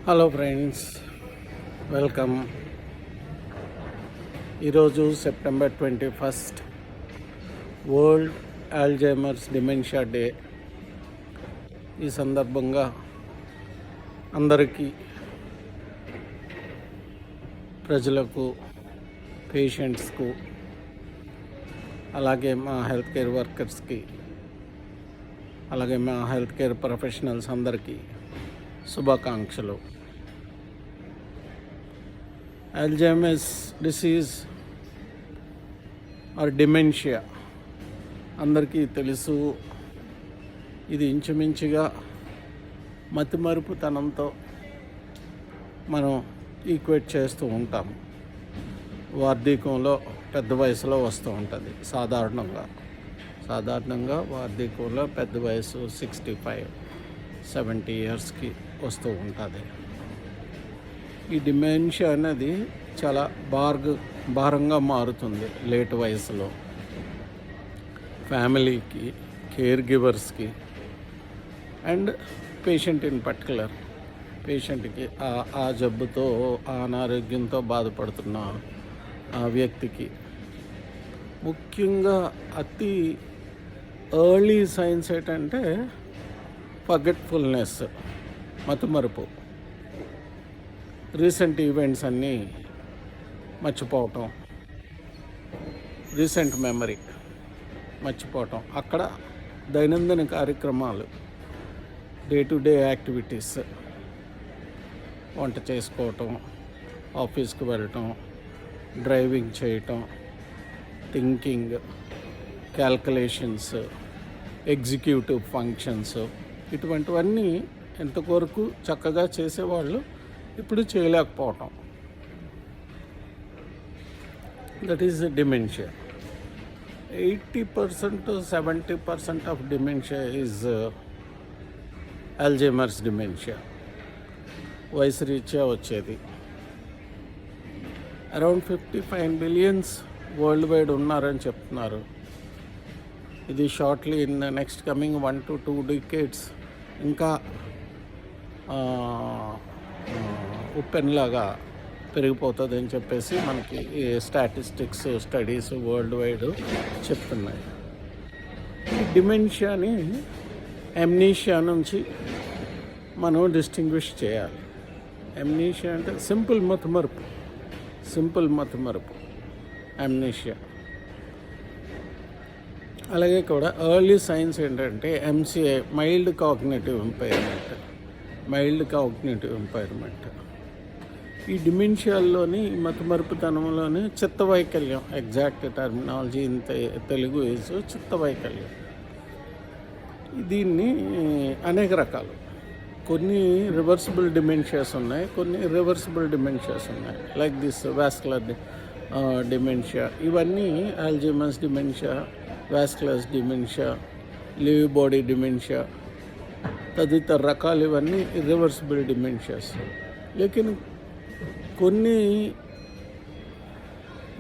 Hello friends, welcome. ఈరోజు September 21 world Alzheimer's dementia day. ఈ సందర్భంగా అందరికీ, ప్రజలకు, పేషెంట్స్కు, అలాగే మా హెల్త్ కేర్ వర్కర్స్కి, అలాగే మా హెల్త్ కేర్ ప్రొఫెషనల్స్ అందరికీ శుభాకాంక్షలు. అల్జైమర్స్ డిసీజ్ ఆర్ డిమెన్షియా అందరికీ తెలుసు. ఇది ఇంచుమించుగా మతిమరుపుతనంతో మనం ఈక్వేట్ చేస్తూ ఉంటాము. వార్ధక్యంలో పెద్ద వయసులో వస్తూ ఉంటుంది. సాధారణంగా వార్ధక్యంలో పెద్ద వయసు 65-70 ఇయర్స్కి వస్తూ ఉంటుంది. ఈ డిమెన్షియా అనేది చాలా భారంగా మారుతుంది లేట్ వయసులో. ఫ్యామిలీకి, కేర్ గివర్స్కి అండ్ పేషెంట్ ఇన్ పర్టికులర్, పేషెంట్కి ఆ జబ్బుతో, ఆ అనారోగ్యంతో బాధపడుతున్న ఆ వ్యక్తికి ముఖ్యంగా అతి ఎర్లీ సైన్స్ ఏంటంటే ఫర్గెట్ఫుల్నెస్, మతిమరుపు. రీసెంట్ ఈవెంట్స్ అన్నీ మర్చిపోవటం, రీసెంట్ మెమరీ మర్చిపోవటం. అక్కడ దైనందిన కార్యక్రమాలు, డే టు డే యాక్టివిటీస్, వంట చేసుకోవటం, ఆఫీస్కి వెళ్ళటం, డ్రైవింగ్ చేయటం, థింకింగ్, క్యాల్కులేషన్స్, ఎగ్జిక్యూటివ్ ఫంక్షన్స్, ఇటువంటివన్నీ ఎంతవరకు చక్కగా చేసేవాళ్ళు ఇప్పుడు చేయలేకపోవటం. That is dementia. 80% to 70% of dementia is Alzheimer's dementia. వయసు రీత్యా వచ్చేది. అరౌండ్ 55 బిలియన్స్ వరల్డ్ వైడ్ ఉన్నారని చెప్తున్నారు. ఇది shortly in next coming 1 to 2 decades ఇంకా ఉప్పెన్లాగా పెరిగిపోతుంది అని చెప్పేసి మనకి స్టాటిస్టిక్స్, స్టడీస్ వరల్డ్ వైడ్ చెప్తున్నాయి. ఈ డిమెన్షియాని అమ్నీషియా నుంచి మనం డిస్టింగ్విష్ చేయాలి. అమ్నీషియా అంటే సింపుల్ మతిమరుపు, అమ్నీషియా. అలాగే కూడా ఎర్లీ సైన్స్ ఏంటంటే MCI, మైల్డ్ కాగ్నిటివ్ ఇంపైర్మెంట్. ఈ డిమెన్షియాల్లోని, మతిమరుపుతనంలోని చిత్తవైకల్యం, exact terminology in Telugu is చిత్తవైకల్యం. దీన్ని అనేక రకాలు, కొన్ని రివర్సిబుల్ డిమెన్షియాస్ ఉన్నాయి, కొన్ని ఇర్రివర్సిబుల్ డిమెన్షియాస్ ఉన్నాయి. లైక్ దిస్ వాస్కులర్ డిమెన్షియా, ఇవన్నీ Alzheimer's dementia, vascular dementia, Lewy body dementia తదితర రకాలు, ఇవన్నీ ఇర్రివర్సిబుల్ డిమెన్షియాస్. లేకిన్ కొన్ని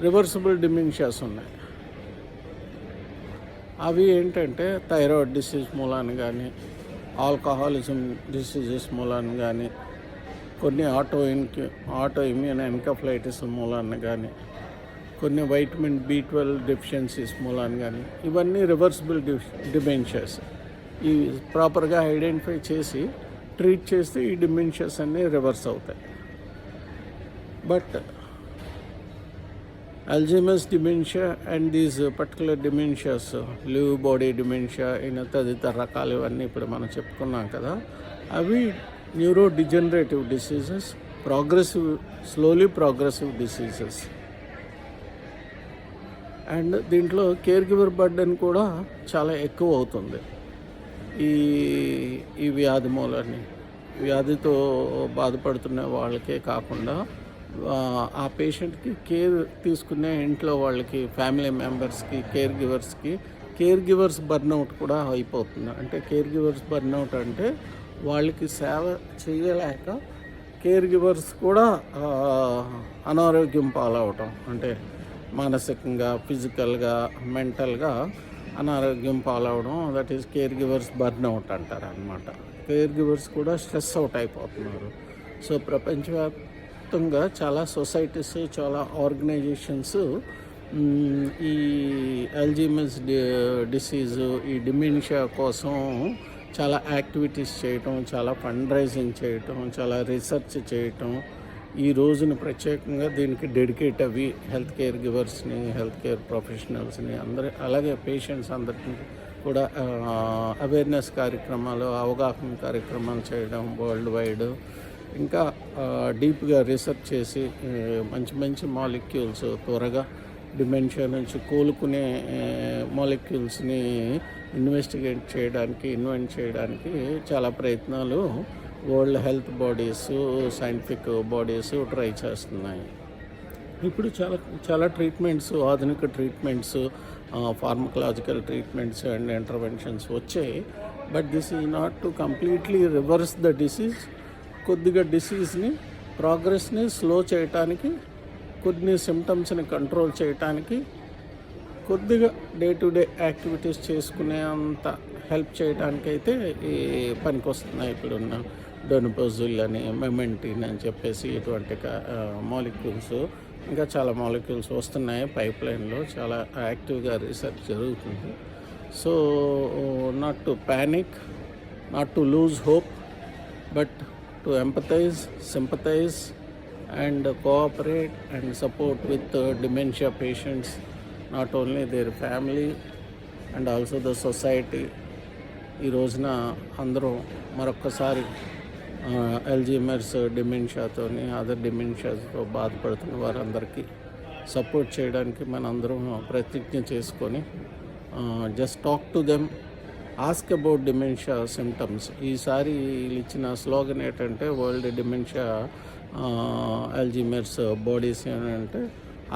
రివర్సిబుల్ డిమెన్షియాస్ ఉన్నాయి. అవి ఏంటంటే థైరాయిడ్ డిసీజ్ మూలాన్ని కానీ, ఆల్కహాలిజం డిసీజెస్ మూలాన్ని కానీ, కొన్ని ఆటో ఇమ్యూన్ ఎన్కెఫలైటిస్ మూలాన్ని కానీ, కొన్ని వైటమిన్ B12 డెఫిషియన్సీస్ మూలాన్ని కానీ, ఇవన్నీ రివర్సిబుల్ డిమెన్షియాస్. ఈ ప్రాపర్గా ఐడెంటిఫై చేసి ట్రీట్ చేస్తే ఈ డిమెన్షియాస్ అన్నీ రివర్స్ అవుతాయి. But Alzheimer's dementia and these particular dementias, leave body dementia, తదితర రకాలు, ఇవన్నీ ఇప్పుడు మనం చెప్పుకున్నాం కదా, అవి neuro degenerative diseases, slowly progressive diseases. And దీంట్లో కేర్ గివర్ బర్డెన్ కూడా చాలా ఎక్కువ అవుతుంది. ఈ వ్యాధితో బాధపడుతున్న వాళ్ళకే కాకుండా ఆ పేషెంట్కి కేర్ తీసుకునే ఇంట్లో వాళ్ళకి, ఫ్యామిలీ మెంబర్స్కి, కేర్ గివర్స్ బర్న్అవుట్ కూడా అయిపోతుంది. అంటే కేర్ గివర్స్ బర్న్అవుట్ అంటే వాళ్ళకి సేవ చేయలేక కేర్ గివర్స్ కూడా అనారోగ్యం పాలవటం, అంటే మానసికంగా, ఫిజికల్గా, మెంటల్గా అనారోగ్యం పాలవడం. That is care givers burnout అంటారు అన్నమాట. కేర్ గివర్స్ కూడా స్ట్రెస్ అవుట్ అయిపోతున్నారు. సో ప్రపంచవ్యాప్తంగా చాలా సొసైటీస్, చాలా ఆర్గనైజేషన్స్ ఈ అల్జీమర్స్ డిసీజు, ఈ డిమెన్షియా కోసం చాలా యాక్టివిటీస్ చేయటం, చాలా ఫండ్ రైజింగ్ చేయటం, చాలా రీసెర్చ్ చేయటం, ఈ రోజున ప్రత్యేకంగా దీనికి డెడికేట్ అవి హెల్త్ కేర్ గివర్స్ని, హెల్త్ కేర్ ప్రొఫెషనల్స్ని అందరి, అలాగే పేషెంట్స్ అందరికీ కూడా అవేర్నెస్ కార్యక్రమాలు, అవగాహన కార్యక్రమాలు చేయడం వరల్డ్ వైడ్. ఇంకా డీప్గా రీసెర్చ్ చేసి మంచి మంచి మాలిక్యూల్స్, త్వరగా డిమెన్షియా నుంచి కోలుకునే మాలిక్యూల్స్ని ఇన్వెస్టిగేట్ చేయడానికి, ఇన్వెంట్ చేయడానికి చాలా ప్రయత్నాలు world health bodies, scientific bodies try చేస్తున్నాయి. ఇప్పుడు చాలా చాలా ట్రీట్మెంట్స్, ఆధునిక treatments, pharmacological treatments and interventions వచ్చాయి. But this is not to completely reverse the disease. కొద్దిగా డిసీజ్ని, ప్రోగ్రెస్ని స్లో చేయటానికి, కొన్ని సిమ్టమ్స్ని కంట్రోల్ చేయటానికి, కొద్దిగా డే టు డే యాక్టివిటీస్ చేసుకునే అంత హెల్ప్ చేయడానికైతే ఈ పనికొస్తున్నాయి ఇప్పుడున్న డోనోపోజిల్ అని, మెమెంటిన్ అని చెప్పేసి ఇటువంటి మాలిక్యూల్స్. ఇంకా చాలా మాలిక్యూల్స్ వస్తున్నాయి పైప్ లైన్లో, చాలా యాక్టివ్గా రీసెర్చ్ జరుగుతుంది. So not to panic, not to lose hope, but to empathise, sympathise and cooperate and support with dementia patients, not only their family and also the society. ఈ రోజున అందరూ మరొక్కసారి అల్జీమర్స్ డిమెన్షియాతోని, అదర్ డిమెన్షియాతో బాధపడుతున్న వారందరికీ సపోర్ట్ చేయడానికి మనందరం ప్రతిజ్ఞ చేసుకొని just talk to them, ask about dementia symptoms. ఈసారి ఇచ్చిన స్లోగన్ ఏంటంటే వరల్డ్ డిమెన్షియా అల్జీమర్స్ బాడీస్ అంటే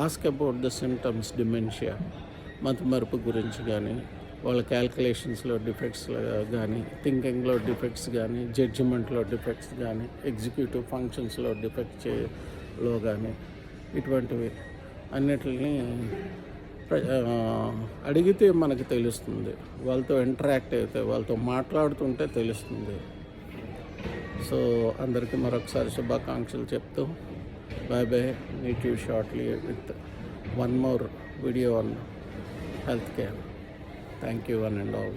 ask about the symptoms dementia. మతిమరుపు గురించి కానీ, వాళ్ళ క్యాల్కులేషన్స్లో డిఫెక్ట్స్ కానీ, థింకింగ్లో డిఫెక్ట్స్ కానీ, జడ్జిమెంట్లో డిఫెక్ట్స్ కానీ, ఎగ్జిక్యూటివ్ ఫంక్షన్స్లో డిఫెక్ట్స్లో కానీ, ఇటువంటివి అన్నిటిని అడిగితే మనకు తెలుస్తుంది. వాళ్ళతో ఇంటరాక్ట్ అయితే, వాళ్ళతో మాట్లాడుతుంటే తెలుస్తుంది. సో అందరికీ మరొకసారి శుభాకాంక్షలు చెప్తూ bye bye. Meet you shortly with one more video on healthcare. Thank you one and all.